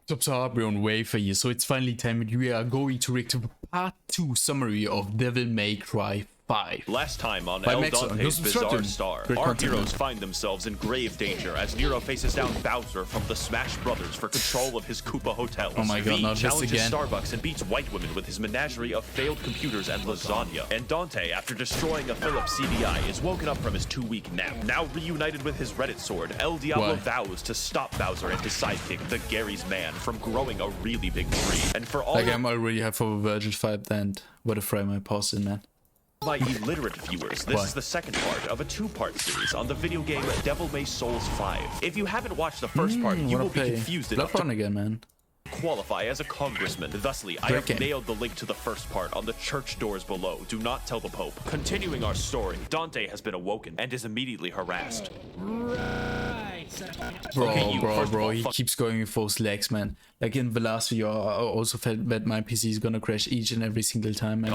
Subs are on way for you, so it's finally time we are going to react to the part 2 summary of Devil May Cry 5. Last time on By El Max0r. Dante's Bizarre Star, Great our content, heroes man. find themselves in grave danger as Nero faces down Bowser from the Smash Brothers for control of his Koopa hotels. Oh my god, V not this challenges again. Starbucks and beats white women with his menagerie of failed computers and lasagna. And Dante, after destroying a Philips CDI, is woken up from his 2-week nap. Now reunited with his Reddit sword, El Diablo vows to stop Bowser and his sidekick, the Gary's Man, from growing a really big tree. And for all Like I'm already half of a Virgil 5 and what a frame I paused in, man. my illiterate viewers, this is the second part of a 2-part series on the video game Devil May Souls 5. If you haven't watched the first part, you will be confused enough to again, man. qualify as a congressman. Thusly, I have nailed the link to the first part on the church doors below. Do not tell the Pope. Continuing our story, Dante has been awoken and is immediately harassed. Bro, he keeps going with those legs, man. Like in the last video, I also felt that my PC is gonna crash each and every single time, man.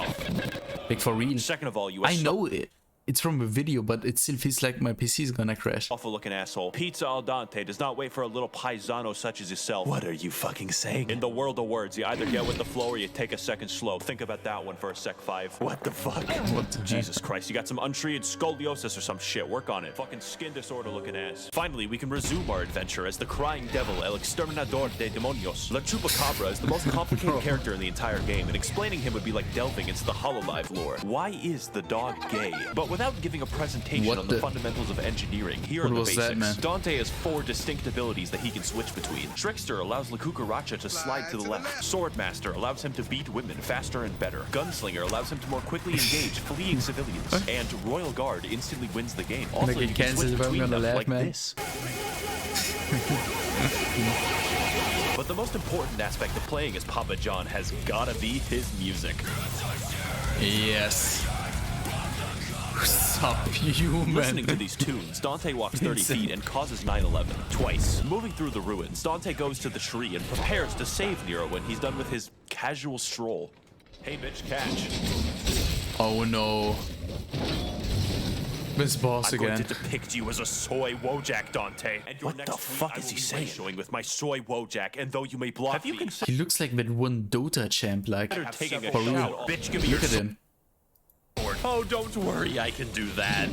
Like for real. Second of all, I know it. It's from a video, but it still feels like my PC is gonna crash. Awful looking asshole. Pizza al dente does not wait for a little paisano such as yourself. What are you fucking saying? In the world of words, you either get with the flow or you take a second slow. Think about that one for a sec 5. What the fuck? What the Jesus Christ, you got some untreated scoliosis or some shit. Work on it. Fucking skin disorder looking ass. Finally, we can resume our adventure as the crying devil, El Exterminador de Demonios. La Chupacabra is the most complicated character in the entire game, and explaining him would be like delving into the Hololive lore. Why is the dog gay? But without giving a presentation on the fundamentals of engineering, here are the basics. Dante has 4 distinct abilities that he can switch between. Trickster allows La Cucaracha to slide to the left. Swordmaster allows him to beat women faster and better. Gunslinger allows him to more quickly engage fleeing civilians. And Royal Guard instantly wins the game. Also, you can switch between them like this. But the most important aspect of playing as Papa John has gotta be his music. Yes. Subhuman. Listening to these tunes, Dante walks 30 feet and causes 9/11 twice. Moving through the ruins, Dante goes to the tree and prepares to save Nero when he's done with his casual stroll. Hey bitch, catch. Oh no. This boss again. I'm going to depict you as a soy Wojak, Dante. And your what the fuck is he saying? Showing with my soy Wojak, and though you may block me, he looks like that one Dota champ, like. Taking a For real. shout. Bitch, give me Look at him. Oh, don't worry, I can do that.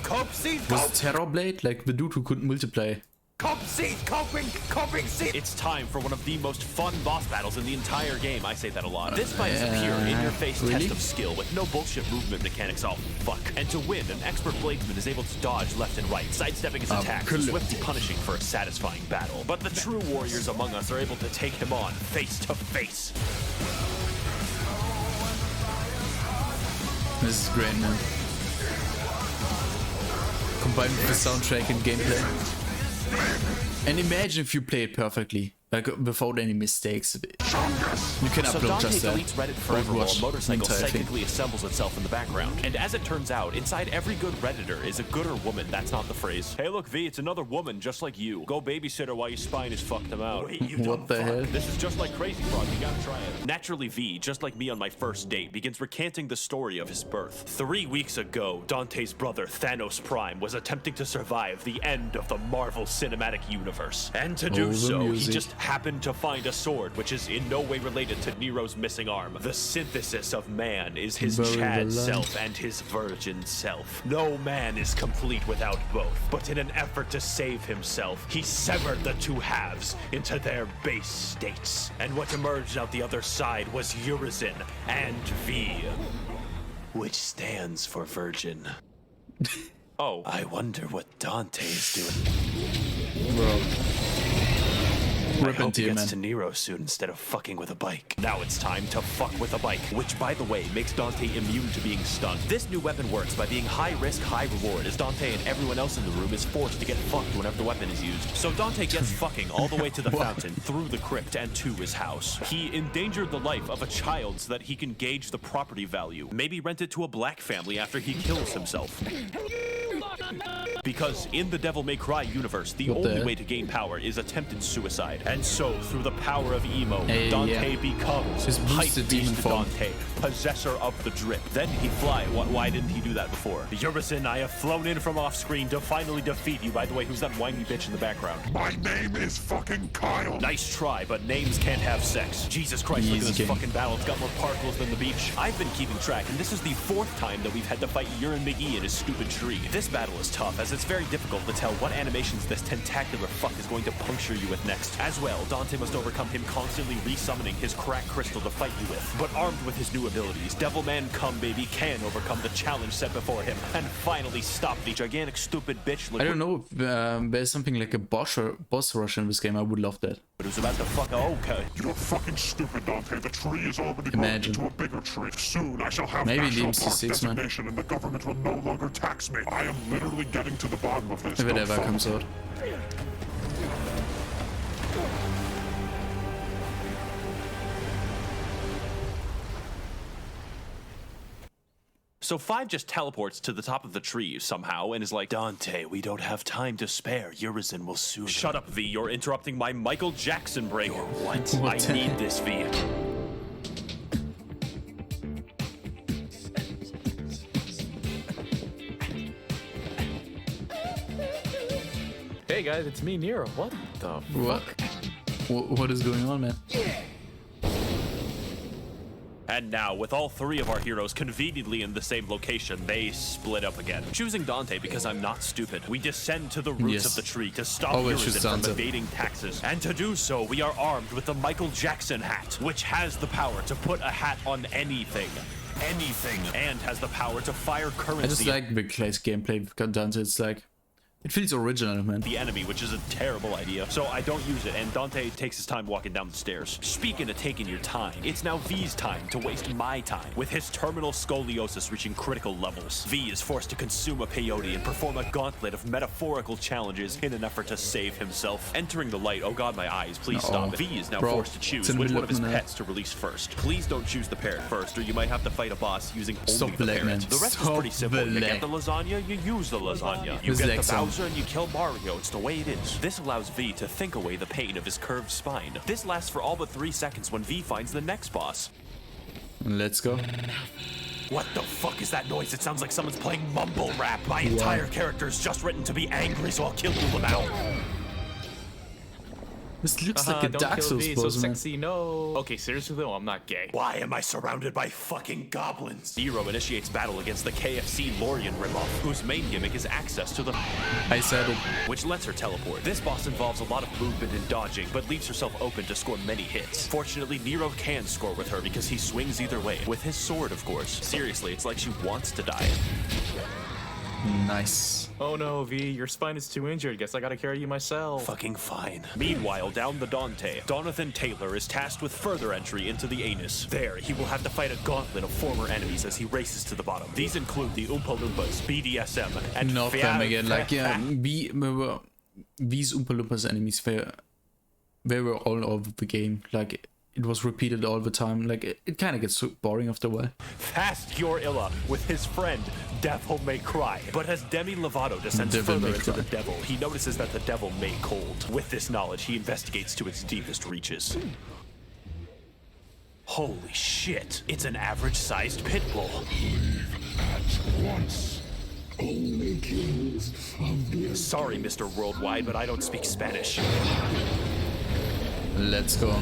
Cope seed, Was Terrorblade like the dude who couldn't multiply? Coping seed. It's time for one of the most fun boss battles in the entire game. I say that a lot. This fight is a pure in-your-face test of skill with no bullshit movement mechanics. Oh, fuck. And to win, an expert bladesman is able to dodge left and right, sidestepping his attacks, swiftly punishing for a satisfying battle. But the true warriors among us are able to take him on face to face. This is great, man. Combined with the soundtrack and gameplay. And imagine if you play it perfectly, like without any mistakes. You can upload just that. Deletes Reddit forever while a motorcycle psychically assembles itself in the background. And as it turns out, inside every good Redditor is a gooder woman. That's not the phrase. Hey look, V, it's another woman just like you. Go babysit her while your spine is fucked them out. Wait, what the hell? This is just like Crazy Frog, you gotta try it. Naturally, V, just like me on my first date, begins recanting the story of his birth. 3 weeks ago, Dante's brother, Thanos Prime, was attempting to survive the end of the Marvel Cinematic Universe. And to do so, he just happened to find a sword, which is in no way related to Nero's missing arm. The synthesis of man is his Chad self and his virgin self. No man is complete without both, but in an effort to save himself, he severed the 2 halves into their base states. And what emerged out the other side was Urizin and V, which stands for virgin. Oh, I wonder what Dante is doing. Bro. I hope he gets to Nero soon instead of fucking with a bike. Now it's time to fuck with a bike, which, by the way, makes Dante immune to being stunned. This new weapon works by being high risk, high reward, as Dante and everyone else in the room is forced to get fucked whenever the weapon is used. So Dante gets fucking all the way to the fountain, through the crypt, and to his house. He endangered the life of a child so that he can gauge the property value. Maybe rent it to a black family after he kills himself. Because in the Devil May Cry universe, the only way to gain power is attempted suicide. And so, through the power of emo, Dante becomes Hype Beast Dante, possessor of the drip. Then he'd fly. Why didn't he do that before? Urizin, I have flown in from off screen to finally defeat you. By the way, who's that whiny bitch in the background? My name is fucking Kyle. Nice try, but names can't have sex. Jesus Christ, look at this fucking battle. It's got more particles than the beach. I've been keeping track, and this is the 4th time that we've had to fight Urin McGee in his stupid tree. This battle is tough, as it's very difficult to tell what animations this tentacular fuck is going to puncture you with next. As well, Dante must overcome him constantly resummoning his crack crystal to fight you with. But armed with his new abilities, Devilman Come Baby can overcome the challenge set before him and finally stop the gigantic stupid bitch. I don't know if there's something like a boss rush in this game. I would love that. But it was about to fuck. Okay. You're fucking stupid, Dante. The tree is already growing into a bigger tree. Soon I shall have national park designation and the government will no longer tax me. I am literally getting to the bottom of this. If it ever comes out. So 5 just teleports to the top of the tree somehow and is like, Dante, we don't have time to spare. Urizin will soon. Shut up, V. You're interrupting my Michael Jackson break. Or what? I need this, V. Hey guys, it's me, Nero. What the fuck? What is going on, man? And now, with all 3 of our heroes conveniently in the same location, they split up again. Choosing Dante because I'm not stupid. We descend to the roots of the tree to stop Urizin from evading taxes. And to do so, we are armed with the Michael Jackson hat, which has the power to put a hat on anything. Anything. And has the power to fire currency. I just like the class gameplay with Dante. It's like, it feels original, man. The enemy, which is a terrible idea. So I don't use it, and Dante takes his time walking down the stairs. Speaking of taking your time, it's now V's time to waste my time. With his terminal scoliosis reaching critical levels, V is forced to consume a peyote and perform a gauntlet of metaphorical challenges in an effort to save himself. Entering the light, oh god, my eyes, please stop. V is now forced to choose which one of his pets to release first. Please don't choose the parrot first, or you might have to fight a boss using only the parrot. The rest is pretty simple. You get the lasagna, you use the lasagna. You get the and you kill Mario. It's the way it is. This allows V to think away the pain of his curved spine. This lasts for all but 3 seconds when V finds the next boss. Let's go. What the fuck is that noise? It sounds like someone's playing mumble rap. My entire character is just written to be angry, so I'll kill you now. This looks like a Dark Souls boss, so sexy, no. Okay, seriously though, I'm not gay. Why am I surrounded by fucking goblins? Nero initiates battle against the KFC Lorian ripoff, whose main gimmick is access to the... I said it. Which lets her teleport. This boss involves a lot of movement and dodging, but leaves herself open to score many hits. Fortunately, Nero can score with her because he swings either way. With his sword, of course. Seriously, it's like she wants to die. Nice. Oh no, V, your spine is too injured. Guess I gotta carry you myself. Fucking fine. Meanwhile, down the Dante, Donathan Taylor is tasked with further entry into the anus. There, he will have to fight a gauntlet of former enemies as he races to the bottom. These include the Oompa Loompas, BDSM, and not them again. Like, yeah, these Oompa Loompas enemies, they were all over the game. Like, it was repeated all the time. Like, it kind of gets so boring after a while. Fast Your Illa with his friend Devil May Cry. But as Demi Lovato descends further into the devil, he notices that the devil may cold. With this knowledge, he investigates to its deepest reaches. Holy shit, it's an average-sized pit bull. Leave at once. Only kings of the... Sorry, Mr. Worldwide, but I don't speak Spanish. Let's go.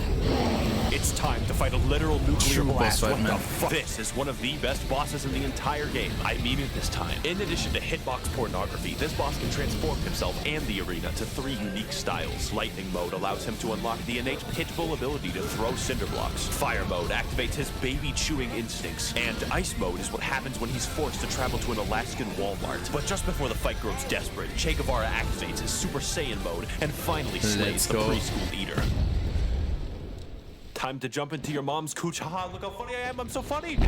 It's time to fight a literal nuclear blast. What the fuck? This is one of the best bosses in the entire game. I mean it this time. In addition to hitbox pornography, this boss can transform himself and the arena to 3 unique styles. Lightning mode allows him to unlock the innate pit bull ability to throw cinder blocks. Fire mode activates his baby-chewing instincts. And ice mode is what happens when he's forced to travel to an Alaskan Walmart. But just before the fight grows desperate, Che Guevara activates his Super Saiyan mode and finally slays the preschool eater. Time to jump into your mom's cooch. Haha, look how funny I am. I'm so funny.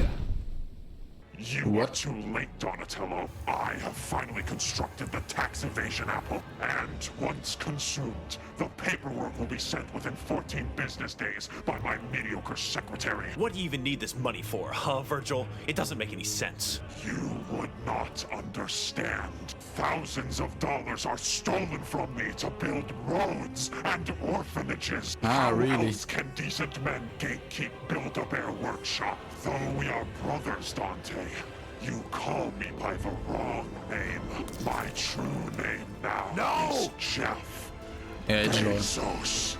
You are too late, Donatello. I have finally constructed the tax evasion apple, and once consumed, the paperwork will be sent within 14 business days by my mediocre secretary. What do you even need this money for, huh, Virgil? It doesn't make any sense. You would not understand. Thousands of dollars are stolen from me to build roads and orphanages. Ah, really? How else can decent men gatekeep Build-A-Bear Workshop? Though we are brothers, Dante, you call me by the wrong name. My true name now is Jeff Bezos.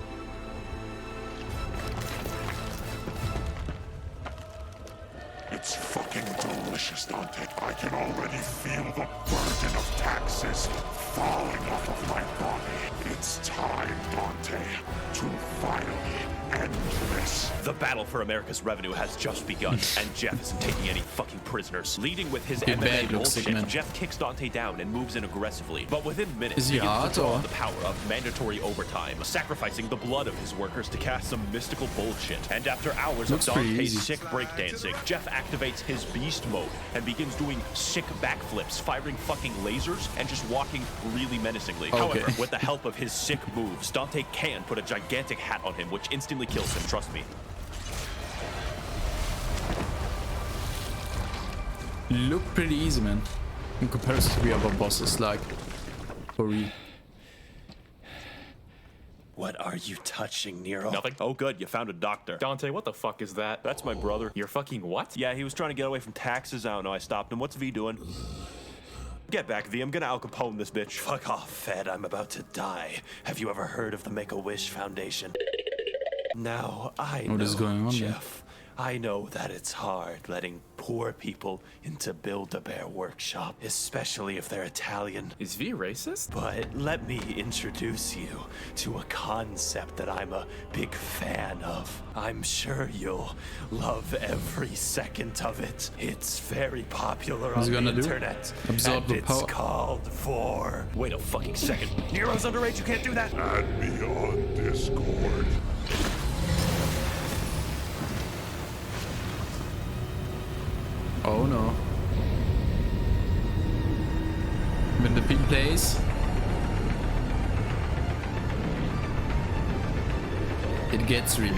It's fucking delicious, Dante. I can already feel the burden of taxes falling off of my body. It's time, Dante, to finally end this. The battle for America's revenue has just begun, and Jeff isn't taking any fucking prisoners. Leading with his Bad MMA looks bullshit, like, man. Jeff kicks Dante down and moves in aggressively. But within minutes, Is he begins hard, to draw or? on the power of mandatory overtime, sacrificing the blood of his workers to cast some mystical bullshit. And after hours Looks of pretty Dante's easy. sick breakdancing, Jeff activates his beast mode and begins doing sick backflips, firing fucking lasers, and just walking really menacingly. Okay. However, with the help of his sick moves, Dante can put a gigantic hat on him, which instantly kills him, trust me. Look pretty easy, man. In comparison to the other bosses, like for real. What are you touching, Nero? Nothing. Oh, good. You found a doctor. Dante, what the fuck is that? That's my brother. You're fucking what? Yeah, he was trying to get away from taxes. I don't know. I stopped him. What's V doing? Get back, V. I'm gonna Al Capone this bitch. Fuck off, Fed. I'm about to die. Have you ever heard of the Make-A-Wish Foundation? Now, I know, What is going on, Jeff. I know that it's hard letting poor people into Build-A-Bear Workshop, especially if they're Italian. Is V racist? But let me introduce you to a concept that I'm a big fan of. I'm sure you'll love every second of it. It's very popular What's on he the gonna do? internet. Absorb And the it's power? called For. Wait a fucking second. Nero's underage, you can't do that. Add me on Discord. Oh no. When the pin plays, it gets real.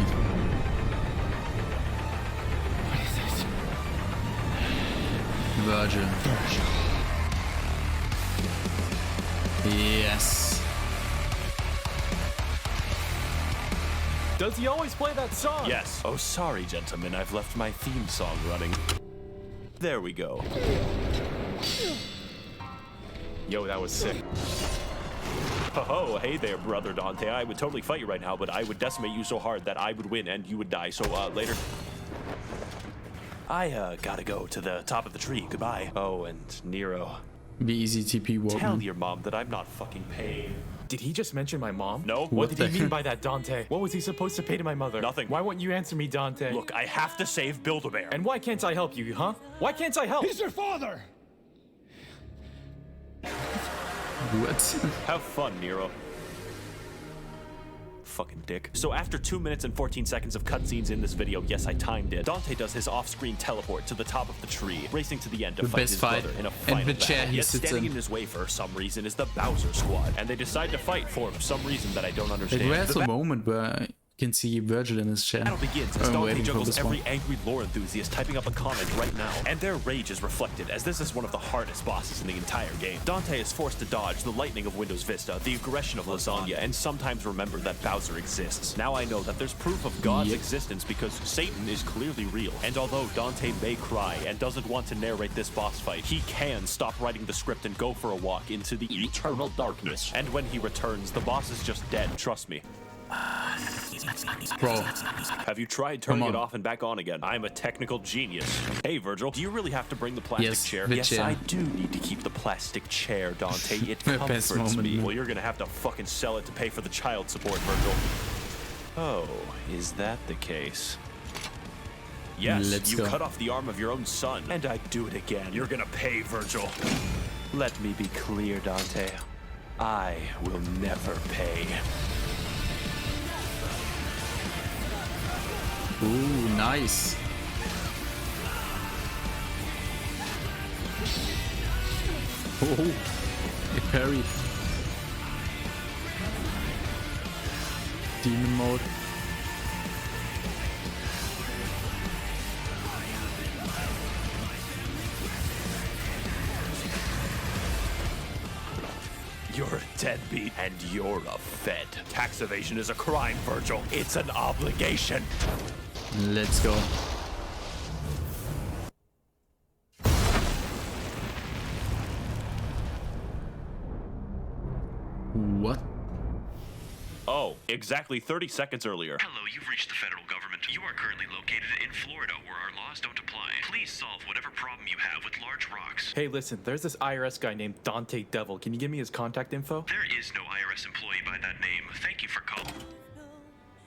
What is it? Virgil. Yes. Does he always play that song? Yes. Oh, sorry, gentlemen. I've left my theme song running. There we go. Yo, that was sick. Oh, hey there, brother Dante. I would totally fight you right now, but I would decimate you so hard that I would win and you would die. So, later. I, gotta go to the top of the tree. Goodbye. Oh, and Nero. Be easy TP walk. Tell your mom that I'm not fucking paying. Did he just mention my mom? No. What What did the he mean by that, Dante? What was he supposed to pay to my mother? Nothing. Why won't you answer me, Dante? Look, I have to save Build-A-Bear. And why can't I help you, huh? Why can't I help? He's your father! What? Have fun, Nero. Fucking dick. So after 2 minutes and 14 seconds of cutscenes in this video, yes, I timed it, Dante does his off-screen teleport to the top of the tree, racing to the end to The fight best his fight. brother in a And final the chair battle. he Yet sits standing in. in his way for some reason is the Bowser Squad, and they decide to fight for some reason that I don't understand. Like, where's The a moment where you can see Virgil in his chair? battle begins as I'm Dante waiting for juggles this every one. angry lore enthusiast typing up a comment right now, and their rage is reflected as this is one of the hardest bosses in the entire game. Dante is forced to dodge the lightning of Windows Vista, the aggression of lasagna, and sometimes remember that Bowser exists. Now I know that there's proof of God's Yep. existence because Satan is clearly real, and although Dante may cry and doesn't want to narrate this boss fight, he can stop writing the script and go for a walk into the eternal darkness. And when he returns, the boss is just dead, trust me. Bro, Have you tried turning Come it on. off and back on again? I'm a technical genius. Hey, Virgil, do you really have to bring the plastic Yes, chair? the Yes, chair. I do need to keep the plastic chair, Dante. It Best comforts moment, me. man. Well, you're gonna have to fucking sell it to pay for the child support, Virgil. Oh, is that the case? Yes, Let's you go. cut off the arm of your own son, and I'd do it again. You're gonna pay, Virgil. Let me be clear, Dante. I will never pay. ooh, nice. Oh, it parried. Demon mode. You're a deadbeat, and you're a fed. Tax evasion is a crime, Virgil. It's an obligation. Let's go. What? Oh, exactly 30 seconds earlier. Hello, you've reached the federal government. You are currently located in Florida, where our laws don't apply. Please solve whatever problem you have with large rocks. Hey, listen, there's this IRS guy named Dante Devil. Can you give me his contact info? There is no IRS employee by that name. Thank you for calling.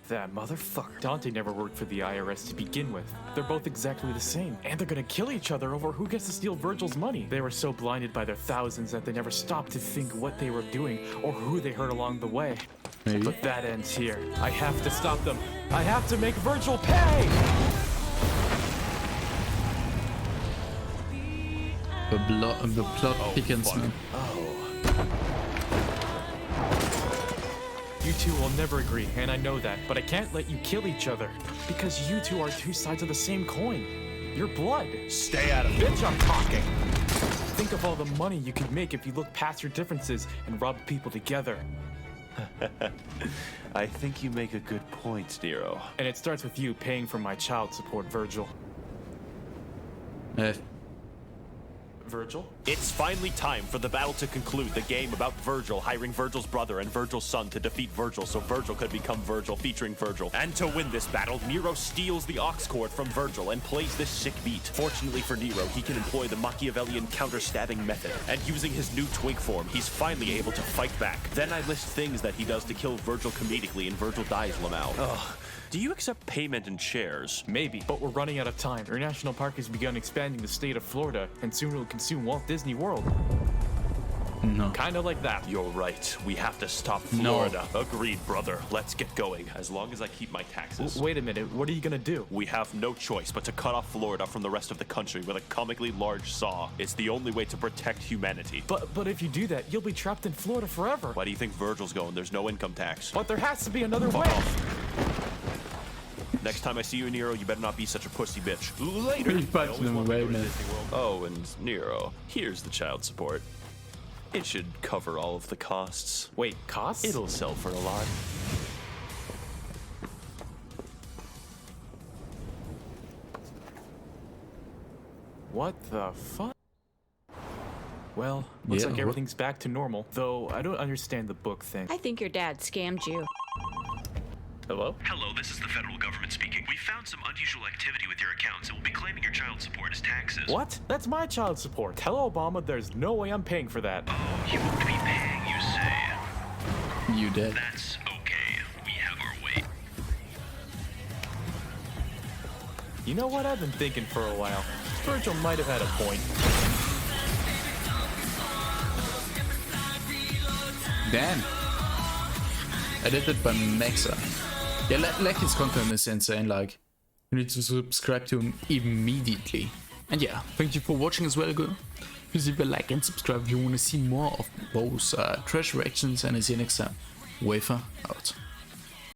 That motherfucker. Dante never worked for the IRS to begin with. They're both exactly the same. And they're gonna kill each other over who gets to steal Virgil's money. They were so blinded by their thousands that they never stopped to think what they were doing or who they hurt along the way. Maybe. But that ends here. I have to stop them. I have to make Virgil pay! The plot thickens, fuck. man. You two will never agree, and I know that, but I can't let you kill each other. Because you two are two sides of the same coin. You're blood. Stay out of it. Bitch, I'm talking. Think of all the money you could make if you look past your differences and rub people together. I think you make a good point, Nero. And it starts with you paying for my child support, Virgil. Virgil? It's finally time for the battle to conclude. The game about Virgil hiring Virgil's brother and Virgil's son to defeat Virgil so Virgil could become Virgil, featuring Virgil. And to win this battle, Nero steals the aux cord from Virgil and plays this sick beat. Fortunately for Nero, he can employ the Machiavellian counter-stabbing method. And using his new twink form, he's finally able to fight back. Then I list things that he does to kill Virgil comedically, and Virgil dies Lamau. Ugh. Do you accept payment in shares? Maybe, but we're running out of time. Your national park has begun expanding the state of Florida, and soon it will consume Walt Disney World. No. Kinda like that. You're right. We have to stop Florida. No. Agreed, brother. Let's get going. As long as I keep my taxes. Wait a minute. What are you gonna do? We have no choice but to cut off Florida from the rest of the country with a comically large saw. It's the only way to protect humanity. But if you do that, you'll be trapped in Florida forever. Why do you think Virgil's going? There's no income tax. But there has to be another way. Next time I see you, Nero, you better not be such a pussy bitch. Later. He punched him away, man. Oh, and Nero, here's the child support. It should cover all of the costs. Wait, costs? It'll sell for a lot. What the fuck? Well, looks like everything's back to normal. Though I don't understand the book thing. I think your dad scammed you. Hello? Hello, this is the federal government speaking. We found some unusual activity with your accounts and will be claiming your child support as taxes. What? That's my child support. Tell Obama there's no way I'm paying for that. Oh, you won't be paying, you say? You dead. That's okay. We have our way. You know what? I've been thinking for a while. Virgil might have had a point. Damn. Edited by Max0r. Yeah, like his content is insane, like, you need to subscribe to him immediately. And yeah, thank you for watching as well, girl. Please leave a like and subscribe if you want to see more of those trash reactions, and I see you next time. Wafer out.